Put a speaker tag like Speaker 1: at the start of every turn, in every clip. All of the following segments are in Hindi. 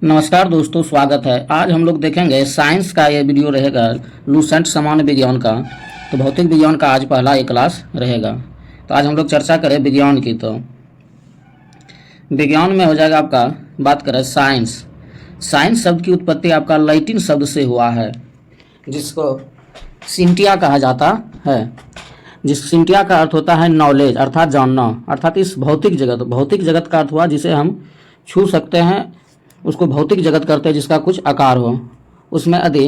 Speaker 1: नमस्कार दोस्तों, स्वागत है। आज हम लोग देखेंगे साइंस का ये वीडियो रहेगा लूसेंट सामान्य विज्ञान का। तो भौतिक विज्ञान का आज पहला एक क्लास रहेगा। तो आज हम लोग चर्चा करें विज्ञान की। तो विज्ञान में हो जाएगा आपका, बात करें साइंस। साइंस शब्द की उत्पत्ति आपका लैटिन शब्द से हुआ है, जिसको सिंटिया कहा जाता है। जिस सिंटिया का अर्थ होता है नॉलेज, अर्थात जानना। अर्थात इस भौतिक जगत का अर्थ हुआ जिसे हम छू सकते हैं, उसको भौतिक जगत करते हैं, जिसका कुछ आकार हो। उसमें यदि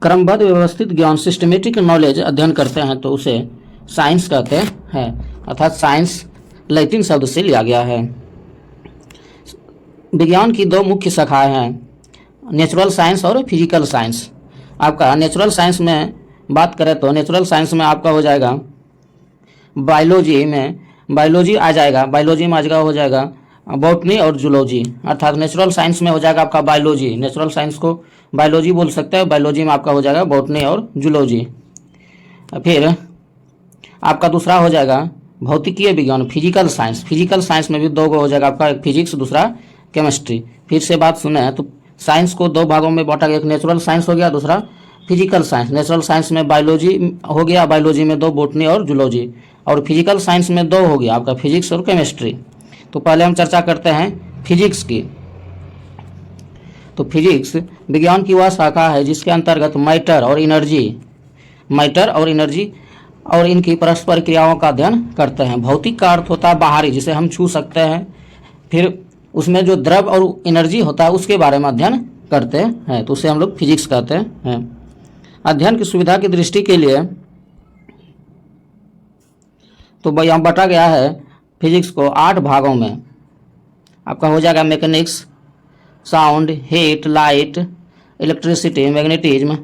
Speaker 1: क्रमबद्ध व्यवस्थित ज्ञान, सिस्टमेटिक नॉलेज अध्ययन करते हैं तो उसे साइंस कहते हैं। अर्थात साइंस लैटिन शब्द से लिया गया है। विज्ञान की दो मुख्य शाखाएं हैं, नेचुरल साइंस और फिजिकल साइंस। आपका नेचुरल साइंस में बात करें तो नेचुरल साइंस में आपका हो जाएगा बायोलॉजी आ जाएगा, हो जाएगा बॉटनी और जूलॉजी। अर्थात नेचुरल साइंस में हो जाएगा आपका बायोलॉजी, नेचुरल साइंस को बायोलॉजी बोल सकते हैं। बायोलॉजी में आपका हो जाएगा बॉटनी और जूलॉजी। फिर आपका दूसरा हो जाएगा भौतिकीय विज्ञान, फिजिकल साइंस। फिजिकल साइंस में भी दो हो जाएगा आपका, एक फिजिक्स, दूसरा केमिस्ट्री। फिर से बात सुने तो साइंस को दो भागों में बांटा गया, एक नेचुरल साइंस हो गया, दूसरा फिजिकल साइंस। नेचुरल साइंस में बायोलॉजी हो गया, बायोलॉजी में दो, बॉटनी और जूलॉजी। और फिजिकल साइंस में दो हो गया आपका, फिजिक्स और केमिस्ट्री। तो पहले हम चर्चा करते हैं फिजिक्स की। तो फिजिक्स विज्ञान की वह शाखा है जिसके अंतर्गत मैटर और एनर्जी और इनकी परस्पर क्रियाओं का अध्ययन करते हैं। भौतिक का अर्थ होता है बाहरी, जिसे हम छू सकते हैं। फिर उसमें जो द्रव और एनर्जी होता है उसके बारे में अध्ययन करते हैं, तो उसे हम लोग फिजिक्स कहते हैं। अध्ययन की सुविधा की दृष्टि के लिए तो यहाँ बटा गया है फिजिक्स को 8 भागों में। आपका हो जाएगा mechanics, sound, heat, light, electricity, magnetism,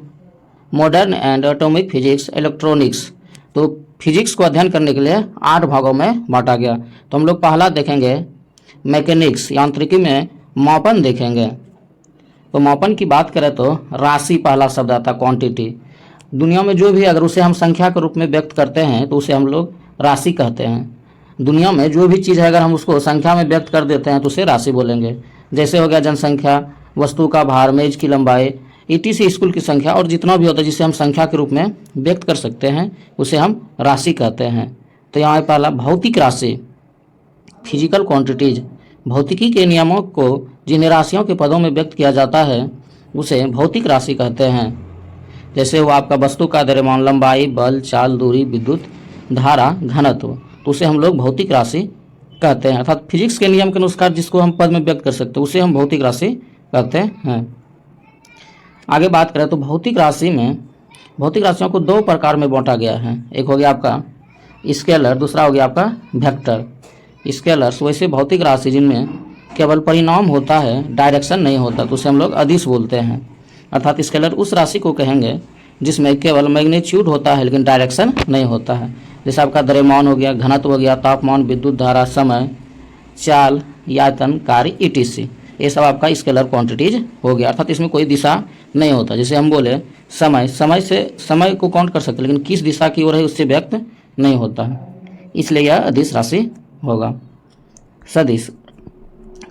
Speaker 1: modern and atomic physics, electronics. तो फिजिक्स को अध्ययन करने के लिए 8 भागों में बांटा गया। तो हम लोग पहला देखेंगे मैकेनिक्स, यांत्रिकी में मापन देखेंगे। तो मापन की बात करें तो राशि पहला शब्द आता है, क्वांटिटी। दुनिया में जो भी अगर उसे हम संख्या के रूप में व्यक्त करते हैं तो उसे हम लोग राशि कहते हैं। दुनिया में जो भी चीज़ है अगर हम उसको संख्या में व्यक्त कर देते हैं तो उसे राशि बोलेंगे। जैसे हो गया जनसंख्या, वस्तु का भार, मेज की लंबाई, ETC स्कूल की संख्या, और जितना भी होता है जिसे हम संख्या के रूप में व्यक्त कर सकते हैं उसे हम राशि कहते हैं। तो यहाँ पहला भौतिक राशि, फिजिकल क्वांटिटीज। भौतिकी के नियमों को जिन्हें राशियों के पदों में व्यक्त किया जाता है उसे भौतिक राशि कहते हैं। जैसे वो आपका वस्तु का द्रव्यमान, लंबाई, बल, चाल, दूरी, विद्युत धारा, घनत्व, तो उसे हम लोग भौतिक राशि कहते हैं। अर्थात फिजिक्स के नियम के अनुसार जिसको हम पद में व्यक्त कर सकते हैं उसे हम भौतिक राशि कहते हैं। आगे बात करें तो भौतिक राशियों को 2 प्रकार में बांटा गया है। एक हो गया आपका स्केलर, दूसरा हो गया आपका वेक्टर। स्केलर्स वैसे भौतिक राशि जिनमें केवल परिणाम होता है, डायरेक्शन नहीं होता, तो उसे हम लोग अदिश बोलते हैं। अर्थात स्केलर उस राशि को कहेंगे जिसमें केवल मैग्नीट्यूड होता है लेकिन डायरेक्शन नहीं होता है। जैसे आपका द्रव्यमान हो गया, घनत्व हो गया, तापमान, विद्युत धारा, समय, चाल, आयतन, कार्य, ETC, ये सब आपका स्केलर क्वांटिटीज हो गया। अर्थात इसमें कोई दिशा नहीं होता। जैसे हम बोले समय को काउंट कर सकते, लेकिन किस दिशा की ओर है उससे व्यक्त नहीं होता है, इसलिए यह अदिश राशि होगा।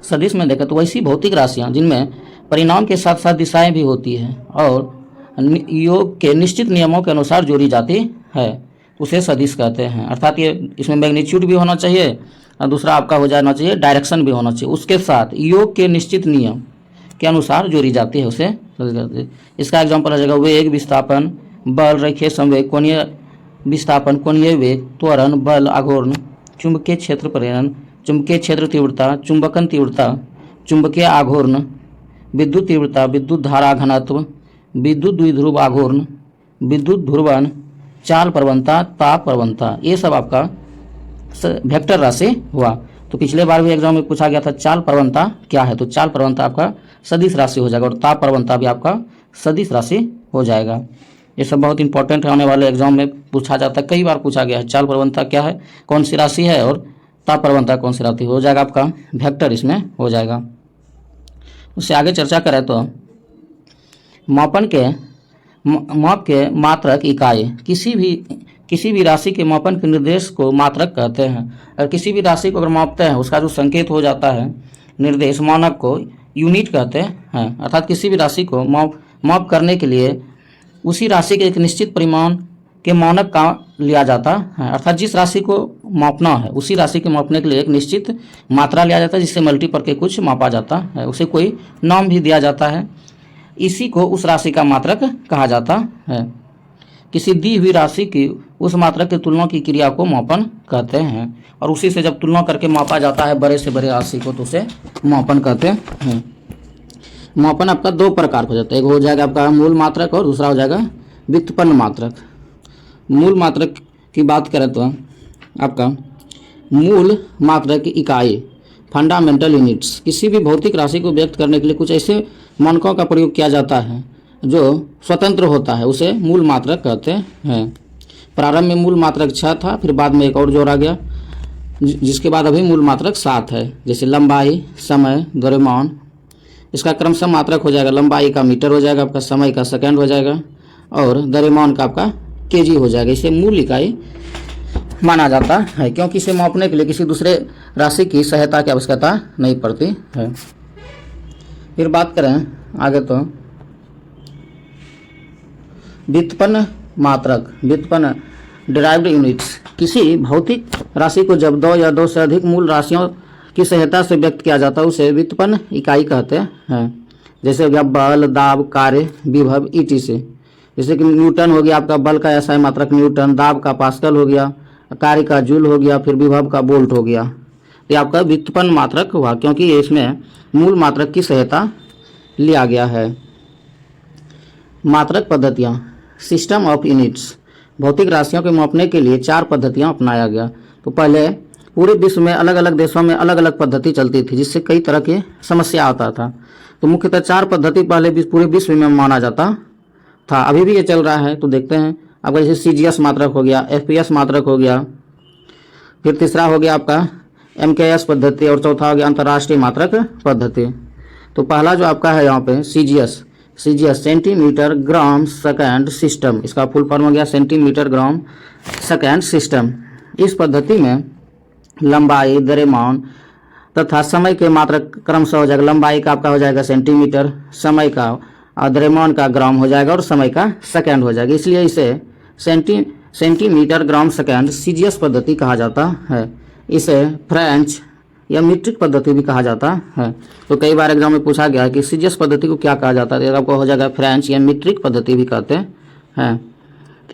Speaker 1: सदिश में देखें तो वैसी भौतिक राशियाँ जिनमें परिणाम के साथ साथ दिशाएं भी होती है और योग के निश्चित नियमों के अनुसार जोड़ी जाती है, उसे सदिश कहते हैं। अर्थात ये इसमें मैग्नीट्यूड भी होना चाहिए और दूसरा आपका हो जाना चाहिए डायरेक्शन भी होना चाहिए, उसके साथ योग के निश्चित नियम के अनुसार जोड़ी जाती है, उसे सदिश कहते हैं। इसका एग्जाम्पल आ जाएगा वेग, विस्थापन, बल, रेखीय संवेग, कोणीय विस्थापन, कोणीय वेग, त्वरण, बल, आघूर्ण, चुंबकीय क्षेत्र प्रेरण, चुंबकीय क्षेत्र तीव्रता, चुंबकन तीव्रता, चुंबकीय आघूर्ण, विद्युत तीव्रता, विद्युत धारा घनत्व, विद्युत द्विध्रुव आघूर्ण, विद्युत ध्रुवण, चाल प्रवणता, ताप प्रवणता, ये सब आपका वेक्टर राशि हुआ। तो पिछले बार भी एग्जाम में पूछा गया था चाल प्रवणता क्या है, तो चाल प्रवणता आपका सदिश राशि हो जाएगा और ताप प्रवणता भी आपका सदिश राशि हो जाएगा। ये सब बहुत इंपॉर्टेंट है, आने वाले एग्जाम में पूछा जाता है, कई बार पूछा गया है। चाल प्रवणता क्या है, कौन सी राशि है, और ताप प्रवणता कौन सी राशि हो जाएगा, आपका वेक्टर इसमें हो जाएगा। उससे आगे चर्चा करें तो माप के मात्रक इकाई, किसी भी राशि के मापन के निर्देश को मात्रक कहते हैं। और किसी भी राशि को अगर मापते हैं उसका जो संकेत हो जाता है निर्देश, मानक को यूनिट कहते हैं। अर्थात किसी भी राशि को माप करने के लिए उसी राशि के एक निश्चित परिमाण के मानक का लिया जाता है। अर्थात जिस राशि को मापना है उसी राशि के मापने के लिए एक निश्चित मात्रा लिया जाता है, जिससे मल्टीपल के कुछ मापा जाता है, उसे कोई नाम भी दिया जाता है। इसी को उस राशि का मात्रक कहा जाता है। किसी दी हुई राशि की उस मात्रक की तुलना की क्रिया को मापन कहते हैं, और उसी से जब तुलना करके मापा जाता है बड़े से बड़े राशि को, तो उसे मापन कहते हैं। मापन आपका दो प्रकार हो जाता है, एक हो जाएगा आपका मूल मात्रक और दूसरा हो जाएगा व्युत्पन्न मात्रक। मूल मात्रक की बात करें तो आपका मूल मात्रक की इकाई फंडामेंटल यूनिट्स किसी भी भौतिक राशि को व्यक्त करने के लिए कुछ ऐसे मानकों का प्रयोग किया जाता है जो स्वतंत्र होता है, उसे मूल मात्रक कहते हैं। प्रारंभ में मूल मात्रक 6 था, फिर बाद में एक और जोड़ा गया, जिसके बाद अभी मूल मात्रक 7 है। जैसे लंबाई, समय, द्रव्यमान, इसका क्रमशः मात्रक हो जाएगा। लंबाई का मीटर हो जाएगा आपका, समय का सेकंड हो जाएगा, और द्रव्यमान का आपका केजी हो जाएगा। इसे मूल इकाई माना जाता है, क्योंकि इसे मापने के लिए किसी दूसरे राशि की सहायता की आवश्यकता नहीं पड़ती है। फिर बात करें आगे तो व्युत्पन्न मात्रक, व्युत्पन्न डिराइव्ड यूनिट्स। किसी भौतिक राशि को जब 2 या 2 से अधिक मूल राशियों की सहायता से व्यक्त किया जाता है उसे व्युत्पन्न इकाई कहते हैं। जैसे हो गया बल, दाब, कार्य, विभव, etc। जैसे कि न्यूटन हो गया आपका, बल का एसआई मात्रक न्यूटन, दाब का पास्कल हो गया, कार्य का जूल हो गया, फिर विभव का वोल्ट हो गया। ये आपका व्युत्पन्न मात्रक हुआ, क्योंकि इसमें मूल मात्रक की सहायता लिया गया है। मात्रक पद्धतियाँ, सिस्टम ऑफ यूनिट्स। भौतिक राशियों के मापने के लिए 4 पद्धतियाँ अपनाया गया। तो पहले पूरे विश्व में अलग अलग देशों में अलग अलग पद्धति चलती थी, जिससे कई तरह की समस्या आता था। तो मुख्यतः 4 पद्धति पहले पूरे विश्व में माना जाता था, अभी भी ये चल रहा है। तो देखते हैं आपका, जैसे सीजीएस मात्रक हो गया, एफपीएस मात्रक हो गया, फिर तीसरा हो गया आपका एमकेएस पद्धति, और चौथा हो गया अंतर्राष्ट्रीय मात्रक पद्धति। तो पहला जो आपका है यहाँ पे CGS centimetre gram second system, इसका फुल फॉर्म हो गया सेंटीमीटर ग्राम सेकेंड सिस्टम। इस पद्धति में लंबाई, द्रव्यमान तथा समय के मात्रक क्रमशः हो जाएगा। लंबाई का आपका हो जाएगा सेंटीमीटर, समय का और द्रव्यमान का ग्राम हो जाएगा, और समय का सेकंड हो जाएगा। इसलिए इसे सेंटीमीटर ग्राम सेकंड सीजीएस पद्धति कहा जाता है। इसे फ्रेंच या मीट्रिक पद्धति भी कहा जाता है। तो कई बार एग्जाम में पूछा गया कि सीजीएस पद्धति को क्या कहा जाता है, तो आपको हो जाएगा फ्रेंच या मीट्रिक पद्धति भी कहते हैं।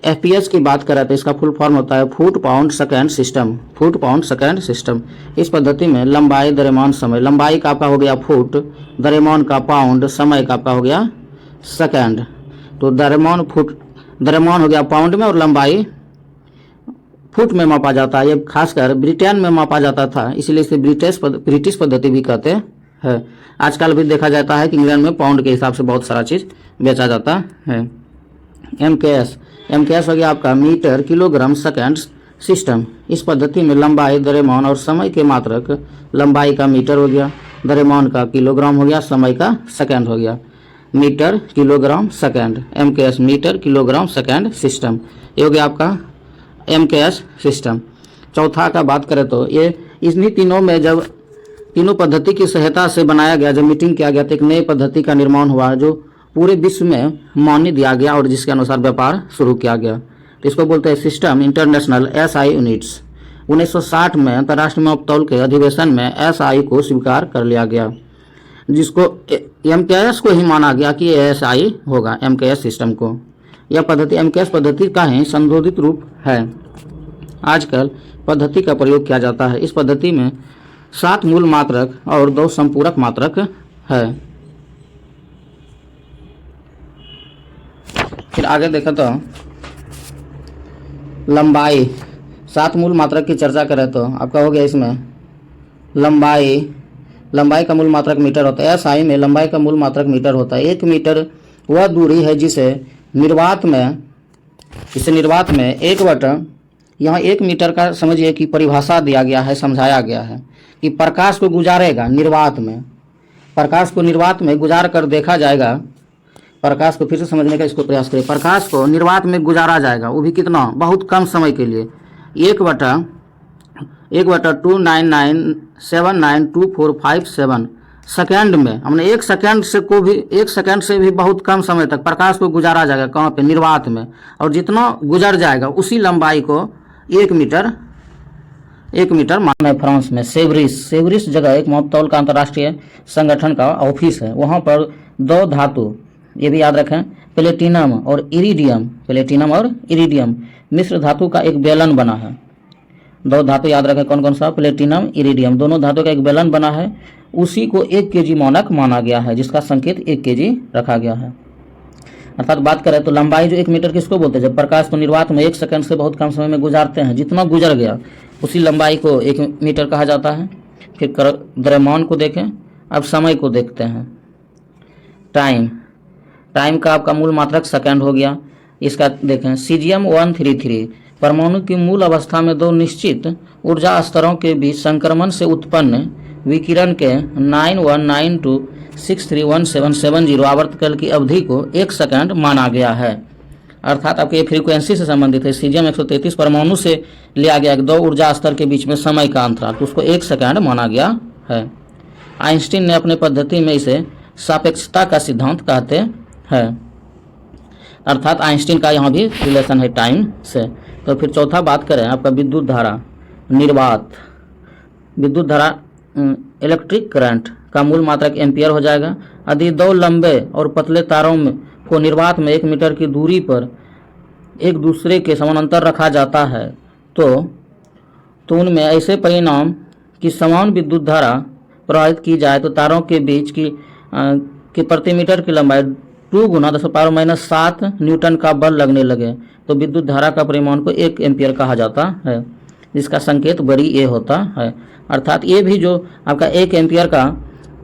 Speaker 1: एफपीएस की बात करें तो इसका फुल फॉर्म होता है foot pound second system, foot pound second system. इस पद्धति में लंबाई, द्रव्यमान, समय, लंबाई का आपका हो गया फुट, द्रव्यमान का पाउंड, समय का आपका हो गया सेकंड। तो द्रव्यमान हो गया पाउंड में और लंबाई फुट में मापा जाता है। ये खासकर ब्रिटेन में मापा जाता था, इसलिए इसे ब्रिटिश पद्धति भी कहते हैं। आजकल भी देखा जाता है कि इंग्लैंड में पाउंड के हिसाब से बहुत सारा चीज़ बेचा जाता है। एमकेएस हो गया आपका मीटर किलोग्राम सेकंड सिस्टम। इस पद्धति में लंबाई, द्रव्यमान और समय के मात्रक, लंबाई का मीटर हो गया, द्रव्यमान का किलोग्राम हो गया, समय का सेकंड हो गया। Metre kilogram second, MKS metre kilogram second system, ये हो गया आपका एमकेएस सिस्टम। चौथा का बात करें तो ये इन्हीं तीनों में जब तीनों पद्धति की सहायता से बनाया गया, जब मीटिंग किया गया तो एक नई पद्धति का निर्माण हुआ जो पूरे विश्व में मान्य दिया गया और जिसके अनुसार व्यापार शुरू किया गया। तो इसको बोलते हैं सिस्टम इंटरनेशनल एसआई यूनिट्स। 1960 में अंतर्राष्ट्रीय मापतौल के अधिवेशन में एसआई को स्वीकार कर लिया गया, जिसको एमकेएस को ही माना गया कि एसआई होगा, एमकेएस सिस्टम को। यह पद्धति एमकेएस पद्धति का ही संशोधित रूप है। आजकल पद्धति का प्रयोग किया जाता है। इस पद्धति में 7 मूल मात्रक और 2 संपूरक मात्रक है। फिर आगे देखो तो लंबाई, 7 मूल मात्रक की चर्चा करें तो आपका हो गया इसमें लंबाई का मूल मात्रक मीटर होता है। एसआई में लंबाई का मूल मात्रक मीटर होता है। 1 मीटर वह दूरी है जिसे निर्वात में 1/, यहाँ 1 मीटर का समझिए कि परिभाषा दिया गया है, समझाया गया है कि प्रकाश को गुजारेगा निर्वात में, प्रकाश को निर्वात में गुजार कर देखा जाएगा। प्रकाश को फिर से समझने का इसको प्रयास करें। प्रकाश को निर्वात में गुजारा जाएगा, वो भी कितना, बहुत कम समय के लिए। 1/299792457 सेकेंड में, हमने 1 सेकेंड से को भी 1 सेकेंड से भी बहुत कम समय तक प्रकाश को गुजारा जाएगा। कहाँ पे? निर्वात में। और जितना गुजर जाएगा उसी लंबाई को 1 मीटर माना है। फ्रांस में सेवरिस जगह एक मौतौल का अंतर्राष्ट्रीय संगठन का ऑफिस है। वहाँ पर 2 धातु, ये भी याद रखें, प्लेटिनम और इरिडियम मिश्र धातु का एक बेलन बना है। 2 धातु याद रखें, कौन कौन सा? प्लेटिनम, इरिडियम, दोनों धातु का एक बेलन बना है। उसी को 1 kg मानक माना गया है, जिसका संकेत 1 kg रखा गया है। अर्थात बात करें तो लंबाई जो 1 मीटर किसको बोलते हैं? जब प्रकाश को निर्वात में 1 सेकंड से बहुत कम समय में गुजारते हैं, जितना गुजर गया उसी लंबाई को 1 मीटर कहा जाता है। फिर द्रव्यमान को देखें। अब समय को देखते हैं। टाइम का आपका मूल मात्रक सेकंड हो गया। इसका देखें, सीजियम 133 परमाणु की मूल अवस्था में 2 निश्चित ऊर्जा स्तरों के बीच संक्रमण से उत्पन्न विकिरण के 9192631770 आवर्तकाल की अवधि को 1 सेकंड माना गया है। अर्थात आपके फ्रीक्वेंसी से संबंधित है। सीजियम 133 परमाणु से लिया गया 2 ऊर्जा स्तर के बीच में समय का अंतराल, तो उसको 1 सेकंड माना गया है। आइंस्टीन ने अपने पद्धति में इसे सापेक्षता का सिद्धांत कहते हैं। अर्थात आइंस्टीन का यहाँ भी रिलेशन है टाइम से। तो फिर चौथा बात करें आपका विद्युत धारा, निर्वात। विद्युत धारा इलेक्ट्रिक करंट का मूल मात्रक एम्पियर हो जाएगा। यदि 2 लंबे और पतले तारों में को निर्वात में 1 मीटर की दूरी पर एक दूसरे के समानांतर रखा जाता है तो उनमें ऐसे परिणाम कि समान विद्युत धारा प्रवाहित की जाए तो तारों के बीच की प्रति मीटर की लंबाई 2 गुना 10⁻⁻7 न्यूटन का बल लगने लगे तो विद्युत धारा का परिमाण को 1 एम्पियर कहा जाता है, जिसका संकेत बड़ी ए होता है। अर्थात ये भी जो आपका 1 एम्पियर का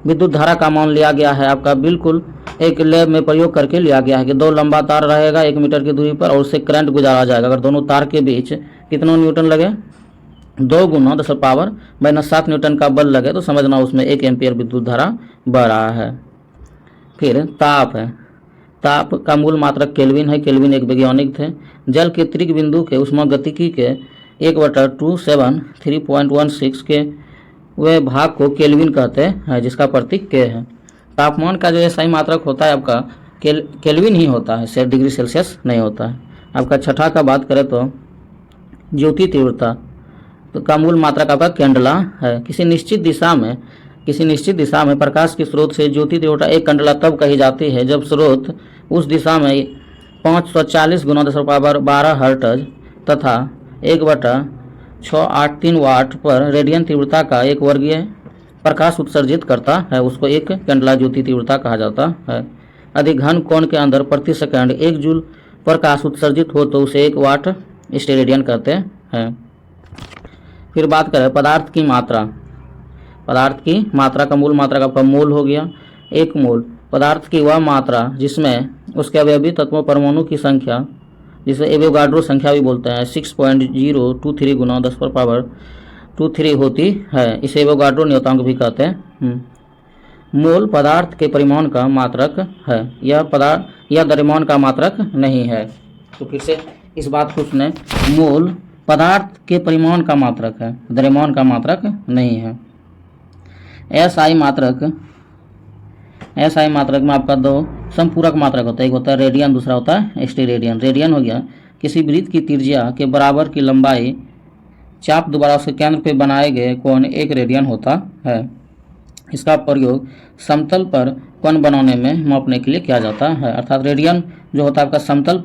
Speaker 1: विद्युत धारा का मान लिया गया है, आपका बिल्कुल एक लैब में प्रयोग करके लिया गया है कि 2 लंबा तार रहेगा 1 मीटर की दूरी पर और उससे करंट गुजारा जाएगा। अगर दोनों तार के बीच कितना न्यूटन लगे? 2 गुना 10⁻⁻7 न्यूटन का बल लगे तो समझना उसमें 1 एम्पियर विद्युत धारा बह रहा है। फिर ताप है। ताप का मूल मात्रक केल्विन है। केल्विन एक वैज्ञानिक थे। जल के त्रिक बिंदु के उष्मागतिकी के 1/273.16 के वे भाग को केल्विन कहते हैं, जिसका प्रतीक के है। तापमान का जो एसआई मात्रक होता है आपका केल्विन ही होता है, डिग्री सेल्सियस नहीं होता है। आपका छठा का बात करें तो ज्योति तीव्रता तो का मूल मात्रक आपका कैंडला है। किसी निश्चित दिशा में प्रकाश के स्रोत से ज्योति तीव्रता 1 कैंडला तब कही जाती है जब स्रोत उस दिशा में 540 गुना 10⁻12 हर्ट्ज तथा 1/683 वाट पर रेडियन तीव्रता का 1 वर्गीय प्रकाश उत्सर्जित करता है, उसको 1 कैंडला ज्योति तीव्रता कहा जाता है। यदि घन कोण के अंदर प्रति सेकंड 1 जूल प्रकाश उत्सर्जित हो तो उसे 1 वाट स्टेरेडियन कहते हैं। फिर बात करें पदार्थ की मात्रा का मूल मात्रा का आपका मोल हो गया। 1 मोल पदार्थ की वह मात्रा जिसमें उसके अवयवी तत्वों परमाणु की संख्या, जिसे एवोगाड्रो संख्या भी बोलते हैं, 6.023 गुना 10⁻23 होती है। इसे एवोगाड्रो नियतांक भी कहते हैं। मोल पदार्थ के परिमाण का मात्रक है, यह द्रव्यमान का मात्रक नहीं है। तो फिर से इस बात को सुने, मोल पदार्थ के परिमाण का मात्रक है, द्रव्यमान का मात्रक नहीं है। एसआई मात्रक में आपका 2 संपूरक मात्रक होता है, एक होता है रेडियन, दूसरा होता है स्टेरेडियन। रेडियन हो गया किसी वृत्त की त्रिज्या के बराबर की लंबाई चाप द्वारा उसके केंद्र पे बनाए गए कोण 1 रेडियन होता है। इसका प्रयोग समतल पर कोण बनाने में मापने के लिए किया जाता है। अर्थात रेडियन जो होता है आपका समतल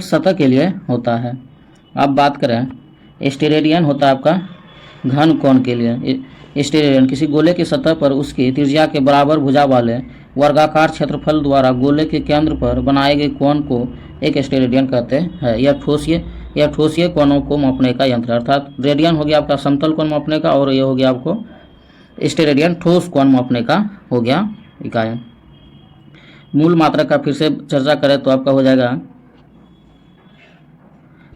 Speaker 1: सतह के लिए होता है। अब बात करें स्टेरेडियन होता है आपका घन कोण के लिए। स्टेरेडियन किसी गोले की सतह पर उसकी त्रिज्या के बराबर भुजा वाले वर्गाकार क्षेत्रफल द्वारा गोले के केंद्र पर बनाए गए कोण को एक स्टेरेडियन कहते हैं। यह ठोसीय कोणों को मापने का यंत्र, अर्थात रेडियन हो गया आपका समतल कोण मापने का और यह हो गया आपको स्टेरेडियन ठोस कोण मापने का हो गया इकाई। मूल मात्रा का फिर से चर्चा करें तो आपका हो जाएगा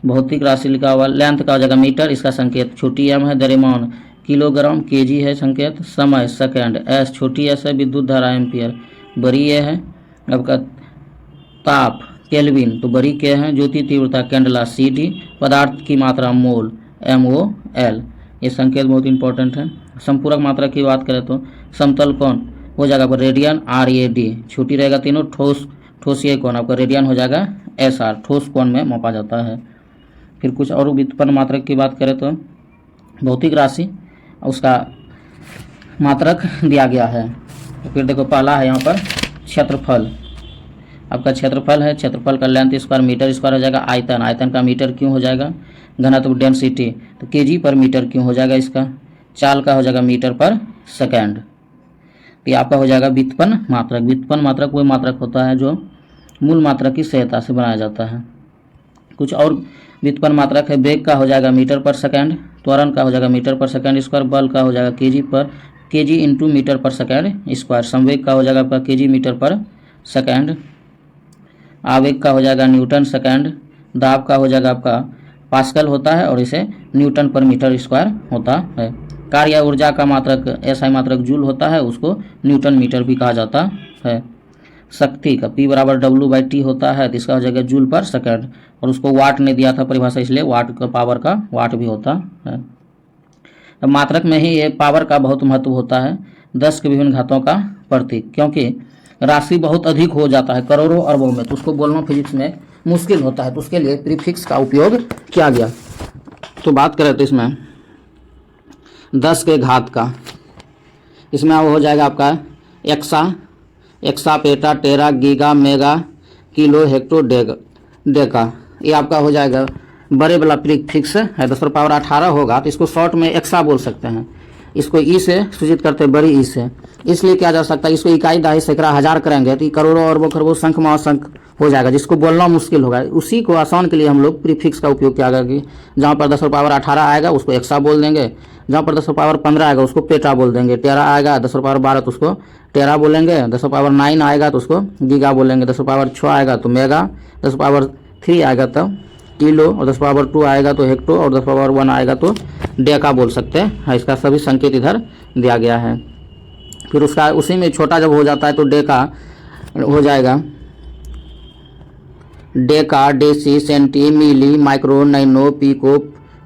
Speaker 1: भौतिक राशि लिखा हुआ, लेंथ का हो जाएगा मीटर, इसका संकेत छोटी एम है। द्रव्यमान किलोग्राम केजी है संकेत। समय सेकंड, एस छोटी एस है। विद्युत धारा एम्पियर, बड़ी ए है। आपका ताप केल्विन तो बड़ी के है। ज्योति तीव्रता कैंडला CD। पदार्थ की मात्रा मोल MOL। ये संकेत बहुत इंपॉर्टेंट है। संपूरक मात्रक की बात करें तो समतल कोण हो जाएगा आपका रेडियन RAD, छोटी रहेगा तीनों। ठोसीय कोण आपका रेडियन हो जाएगा SR, ठोस कोण में मापा जाता है। फिर कुछ और व्युत्पन्न मात्रक की बात करें तो भौतिक राशि उसका मात्रक दिया गया है। फिर देखो पहला है यहाँ पर क्षेत्रफल, आपका क्षेत्रफल है, क्षेत्रफल का लेंथ स्क्वायर मीटर स्क्वायर हो जाएगा। आयतन, आयतन का मीटर क्यों हो जाएगा। घनत्व डेंसिटी तो केजी पर मीटर क्यों हो जाएगा इसका। चाल का हो जाएगा मीटर पर सेकेंड। तो ये आपका हो जाएगा व्युत्पन्न मात्रक। व्युत्पन्न मात्रक वही मात्रक होता है जो मूल मात्रक की सहायता से बनाया जाता है। कुछ और व्युत्पन्न मात्रक है। वेग का हो जाएगा मीटर पर सेकेंड, त्वरण का हो जाएगा मीटर पर सेकेंड स्क्वायर, बल का हो जाएगा केजी इंटू मीटर पर सेकेंड स्क्वायर, संवेग का हो जाएगा आपका केजी मीटर पर सेकेंड, आवेग का हो जाएगा न्यूटन सेकेंड, दाब का हो जाएगा आपका पास्कल होता है और इसे न्यूटन पर मीटर स्क्वायर होता है। कार्य या ऊर्जा का मात्रक SI मात्रक जूल होता है, उसको न्यूटन मीटर भी कहा जाता है। शक्ति का P बराबर W/T होता है, तो इसका हो जाएगा जूल पर सेकेंड, और उसको वाट ने दिया था परिभाषा, इसलिए वाट का पावर का वाट भी होता है। अब मात्रक में ही ये पावर का बहुत महत्व होता है। 10 के विभिन्न घातों का प्रतीक, क्योंकि राशि बहुत अधिक हो जाता है करोड़ों अरबों में, तो उसको बोलना फिजिक्स में मुश्किल होता है, तो उसके लिए प्रीफिक्स का उपयोग किया गया। तो बात करें तो इसमें 10 के घात का, इसमें वो हो जाएगा आपका exa peta tera giga mega kilo hecto deca. ये आपका हो जाएगा बड़े वाला प्रीफिक्स है। 10⁻18 होगा तो इसको शॉर्ट में एक्सा बोल सकते हैं। इसको ई से सूचित करते हैं, बड़ी ई से। इसलिए क्या जा सकता है, इसको इकाई दहाई सैकड़ा हजार करेंगे तो करोड़ों अरबों खरबों संख्य महासंख्य हो जाएगा, जिसको बोलना मुश्किल होगा। उसी को आसान के लिए हम लोग प्रीफिक्स का उपयोग किया गया। जहाँ पर 10⁻18 आएगा उसको एक्सा बोल देंगे, जहाँ पर 10⁻15 आएगा उसको पेटा बोल देंगे, टेरा आएगा 10⁻12 तो उसको टेरा बोलेंगे, 10⁻9 आएगा तो उसको गीगा बोलेंगे, 10⁻6 आएगा तो मेगा, 10⁻3 आएगा तो किलो, और 10⁻2 आएगा तो हेक्टो, और 10⁻1 आएगा तो डेका बोल सकते हैं। इसका सभी संकेत इधर दिया गया है। फिर उसका उसी में छोटा जब हो जाता है तो डेका हो जाएगा डेका, डेसी, सेंटी, मिली, माइक्रो, नैनो, पीको,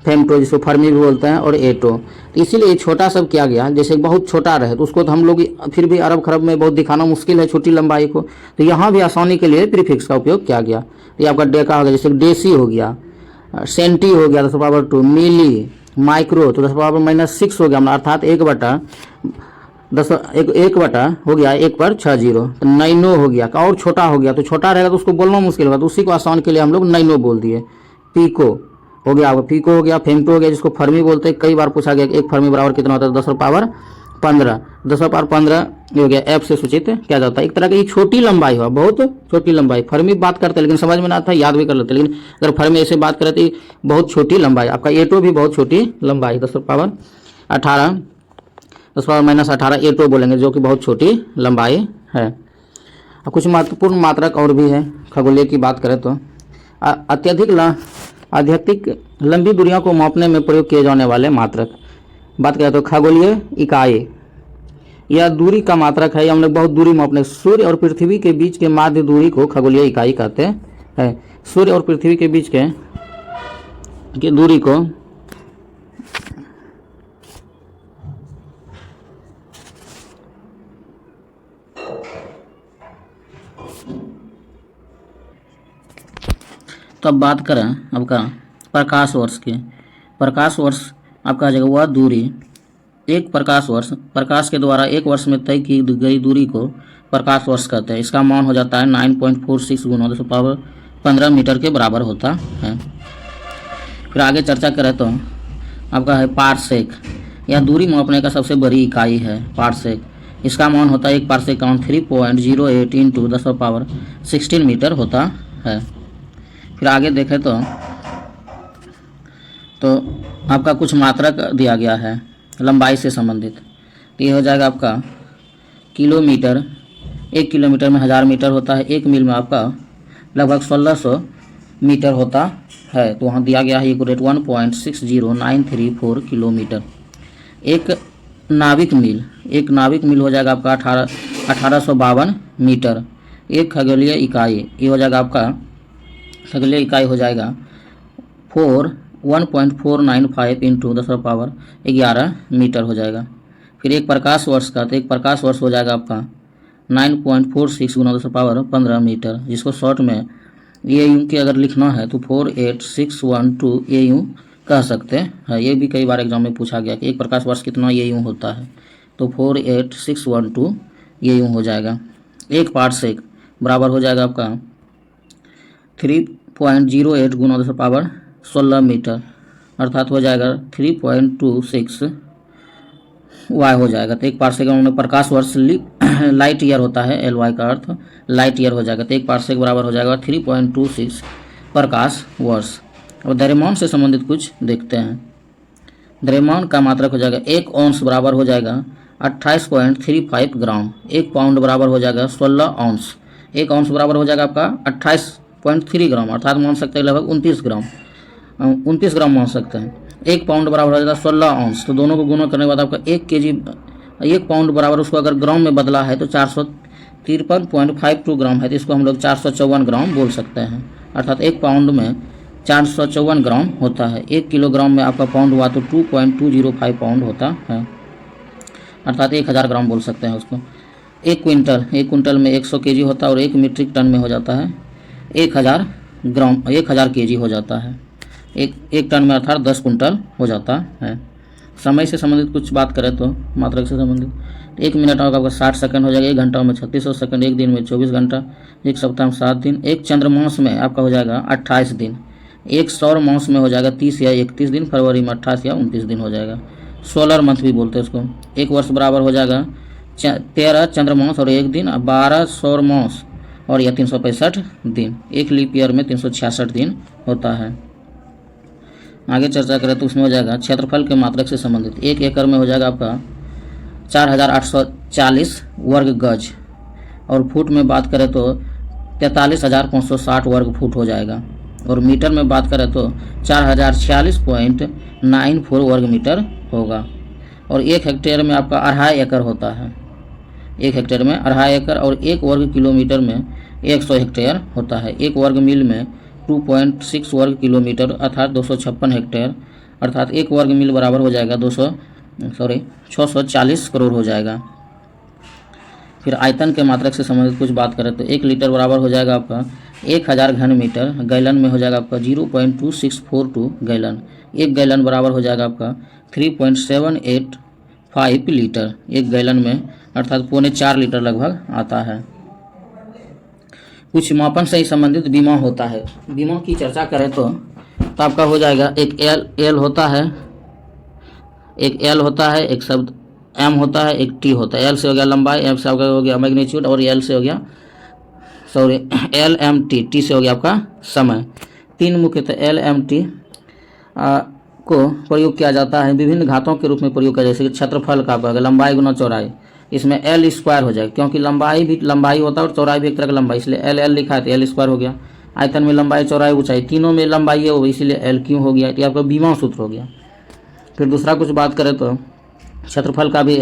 Speaker 1: फेमटो जिसको फर्मी भी बोलते हैं, और एटो। तो इसीलिए छोटा सब किया गया। जैसे बहुत छोटा रहे तो उसको तो हम लोग फिर भी अरब खरब में बहुत दिखाना मुश्किल है छोटी लंबाई को, तो यहाँ भी आसानी के लिए प्रीफिक्स का उपयोग किया गया। ये आपका डेका हो गया, जैसे डेसी हो गया, सेंटी हो गया 10⁻2, मिली, माइक्रो तो 10⁻−6 हो गया, अर्थात 1/1 हो गया 1/60। तो नैनो हो गया और छोटा हो गया, तो छोटा रहेगा तो उसको बोलना मुश्किल होगा, तो उसी को आसान के लिए हम लोग नैनो बोल दिए। पीको हो गया, पीको हो गया, फेमटो हो गया जिसको फर्मी बोलते हैं। कई बार पूछा गया कि एक फर्मी बराबर कितना होता है, 10⁻15। 10⁻15 हो गया, एफ से सूचित किया जाता है। एक तरह की छोटी लंबाई हो, बहुत छोटी लंबाई। फर्मी बात करते हैं लेकिन समझ में ना आता, याद भी कर लेते, लेकिन अगर फर्मी ऐसे बात करें तो बहुत छोटी लंबाई। आपका एटो भी बहुत छोटी लंबाई, 10⁻18, 10⁻−18 एटो बोलेंगे, जो कि बहुत छोटी लंबाई है। अब कुछ महत्वपूर्ण मात्रक और भी है खगोलीय की बात करें तो अत्यधिक लंबी दूरियों को मापने में प्रयोग किए जाने वाले मात्रक। बात करें तो खगोलीय इकाई, यह दूरी का मात्रक है। हम लोग बहुत दूरी मापने, सूर्य और पृथ्वी के बीच के माध्य दूरी को खगोलीय इकाई कहते हैं। सूर्य और पृथ्वी के बीच के दूरी को तो अब बात करें आपका प्रकाश वर्ष की। प्रकाश वर्ष आपका आ जाएगा वह दूरी, एक प्रकाश वर्ष, प्रकाश के द्वारा एक वर्ष में तय की गई दूरी को प्रकाश वर्ष कहते हैं। इसका मान हो जाता है 9.46 गुना 10⁻15 मीटर के बराबर होता है। फिर आगे चर्चा करें तो आपका है पारसेक, यह दूरी मापने का सबसे बड़ी इकाई है पारसेक। इसका मान होता है 1 पारसेक का मान 3.08 इंटू 10⁻16 मीटर होता है। फिर आगे देखें तो आपका कुछ मात्रक दिया गया है लंबाई से संबंधित। तो ये हो जाएगा आपका किलोमीटर, 1 किलोमीटर में 1000 मीटर होता है, 1 मील में आपका लगभग 1600 मीटर होता है। तो वहाँ दिया गया है 1.60934 किलोमीटर। एक नाविक मील हो जाएगा आपका 1852 मीटर। एक खगोलीय इकाई, ये हो जाएगा आपका खगोलीय इकाई हो जाएगा 4 1.495 इंटू 10⁻11 मीटर हो जाएगा। फिर एक प्रकाश वर्ष का, तो एक प्रकाश वर्ष हो जाएगा आपका 9.46 गुना 10⁻15 मीटर, जिसको शॉर्ट में ये यूँ कि अगर लिखना है तो 48612 ये यूँ कह सकते हैं। ये भी कई बार एग्जाम में पूछा गया कि एक प्रकाश वर्ष कितना ये यूँ होता है, तो 48612 ये यूँ हो जाएगा। एक पारसेक बराबर हो जाएगा आपका 3.08 गुना 10⁻16 मीटर, अर्थात हो जाएगा 3.26 वाई हो जाएगा। तो एक पारसेक में प्रकाश वर्ष लाइट ईयर होता है, एल वाई का अर्थ लाइट ईयर हो जाएगा। तो एक पारसेक बराबर हो जाएगा 3.26 प्रकाश वर्ष। और द्रव्यमान से संबंधित कुछ देखते हैं। द्रव्यमान का मात्रक हो जाएगा 1 औंस बराबर हो जाएगा 28.35 ग्राम, 1 पाउंड बराबर हो जाएगा 16 औंस, 1 औंस बराबर हो जाएगा आपका 28.3 ग्राम, अर्थात मान सकते हैं लगभग 29 ग्राम मान सकते हैं। 1 पाउंड बराबर हो जाएगा 16 औंस, तो दोनों को गुणा करने के बाद आपका 1 केजी 1 पाउंड बराबर, उसको अगर ग्राम में बदला है तो 453.52 ग्राम है, तो इसको हम लोग 454 ग्राम बोल सकते हैं। अर्थात 1 पाउंड में 454 ग्राम होता है। 1 किलोग्राम में आपका पाउंड हुआ तो 2.205 पाउंड होता है, अर्थात 1000 ग्राम बोल सकते हैं उसको। 1 क्विंटल में 100 केजी होता है और 1 मीट्रिक टन में हो जाता है 1000 ग्राम, 1000 केजी हो जाता है। एक टन में अर्थात 10 कुंटल हो जाता है। समय से संबंधित कुछ बात करें तो मात्रक से संबंधित 1 मिनट में आपका 60 सेकंड हो जाएगा, 1 घंटा में 3600 सेकंड, 1 दिन में 24 घंटा, 1 सप्ताह में 7 दिन, 1 चंद्रमास में आपका हो जाएगा 28 दिन, 1 सौर मास में हो जाएगा 30 या 31 दिन, फरवरी में 28 या 29 दिन हो जाएगा। सोलर मंथ भी बोलते हैं उसको। 1 वर्ष बराबर हो जाएगा 13 चंद्रमास और 1 दिन, 12 सौर मास और यह 365 दिन। 1 लीप ईयर में 366 दिन होता है। आगे चर्चा करें तो उसमें हो जाएगा क्षेत्रफल के मात्रक से संबंधित। 1 एकड़ में हो जाएगा आपका 4840 वर्ग गज, और फुट में बात करें तो 43,560 वर्ग फुट हो जाएगा, और मीटर में बात करें तो 4046.94 वर्ग मीटर होगा। और 1 हेक्टेयर में आपका 2.5 एकड़ होता है। 1 हेक्टेयर में 2.5 एकड़, और 1 वर्ग किलोमीटर में 100 हेक्टेयर होता है। 1 वर्ग मील में 2.6 वर्ग किलोमीटर अर्थात 256 हेक्टेयर, अर्थात 1 वर्ग मील बराबर हो जाएगा 640 करोड़ हो जाएगा। फिर आयतन के मात्रक से संबंधित कुछ बात करें तो 1 लीटर बराबर हो जाएगा आपका 1000 घन मीटर, गैलन में हो जाएगा आपका 0.2642 गैलन। 1 गैलन बराबर हो जाएगा आपका 3.785 लीटर 1 गैलन में, अर्थात 4.25 लीटर लगभग आता है। कुछ मापन से ही संबंधित बीमा होता है। बीमा की चर्चा करें तो आपका हो जाएगा एक एल होता है, एक शब्द एम होता है, एक टी होता है। एल से हो गया लंबाई, एम से हो गया मैग्नीट्यूड, और एल से हो गया एल एम टी, टी से हो गया आपका समय। 3 मुख्यतः एल एम टी को प्रयोग किया जाता है, विभिन्न घातों के रूप में प्रयोग किया, जैसे कि क्षेत्रफल का आपका लंबाई गुना चौड़ाई, इसमें एल स्क्वायर हो जाएगा, क्योंकि लंबाई भी लंबाई होता है और चौड़ाई भी एक तरह का लंबाई, इसलिए एल एल लिखा है तो एल स्क्वायर हो गया। आयतन में लंबाई चौड़ाई ऊंचाई तीनों में लंबाई है वो, इसीलिए एल क्यों हो गया, ये आपका बीमा सूत्र हो गया। फिर दूसरा कुछ बात करें तो क्षेत्रफल का भी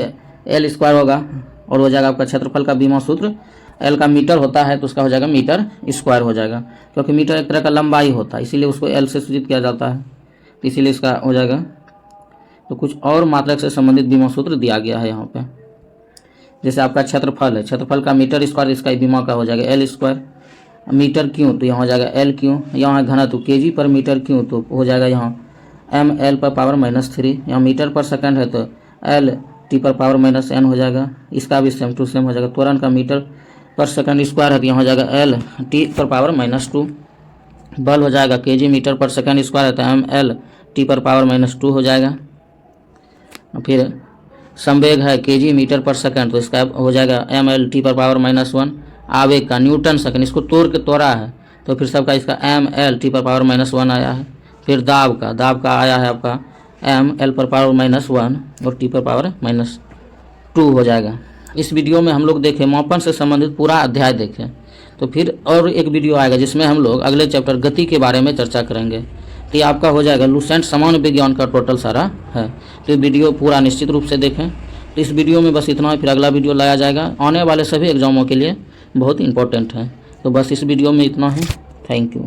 Speaker 1: एल स्क्वायर होगा, और हो जाएगा आपका क्षेत्रफल का बीमा सूत्र। एल का मीटर होता है तो उसका हो जाएगा मीटर स्क्वायर हो जाएगा, क्योंकि मीटर एक तरह का लंबाई होता है, इसीलिए उसको एल से सूचित किया जाता है, तो इसीलिए इसका हो जाएगा। तो कुछ और मात्रक से संबंधित बीमा सूत्र दिया गया है यहाँ पे, जैसे आपका क्षेत्रफल है, क्षेत्रफल का मीटर स्क्वायर, इसका बीमा का हो जाएगा एल स्क्वायर। मीटर क्यों, तो यहाँ हो जाएगा एल क्यों। यहाँ घनत्व केजी पर मीटर क्यों, तो हो जाएगा यहाँ एम एल पर पावर -3। यहाँ मीटर पर सेकंड है तो एल टी पर पावर -n हो जाएगा, इसका भी सेम टू सेम हो जाएगा। त्वरण का मीटर पर सेकंड स्क्वायर है तो यहाँ हो जाएगा एल टी पर पावर -2। बल हो जाएगा केजी मीटर पर सेकंड स्क्वायर है तो एम एल टी पर पावर -2 हो जाएगा। फिर संवेग है केजी मीटर पर सेकंड, तो इसका हो जाएगा एम एल टी पर पावर -1। आवेग का न्यूटन सेकंड, इसको तोड़ के तोड़ा है तो फिर सबका इसका एम एल टी पर पावर -1 आया है। फिर दाब का आया है आपका एम एल पर पावर -1 और टी पर पावर -2 हो जाएगा। इस वीडियो में हम लोग देखें मापन से संबंधित पूरा अध्याय देखें, तो फिर और एक वीडियो आएगा जिसमें हम लोग अगले चैप्टर गति के बारे में चर्चा करेंगे। तो ये आपका हो जाएगा लुसेंट सामान्य विज्ञान का टोटल सारा है। तो ये वीडियो पूरा निश्चित रूप से देखें। तो इस वीडियो में बस इतना ही, फिर अगला वीडियो लाया जाएगा, आने वाले सभी एग्जामों के लिए बहुत इंपॉर्टेंट है। तो बस इस वीडियो में इतना ही। Thank you.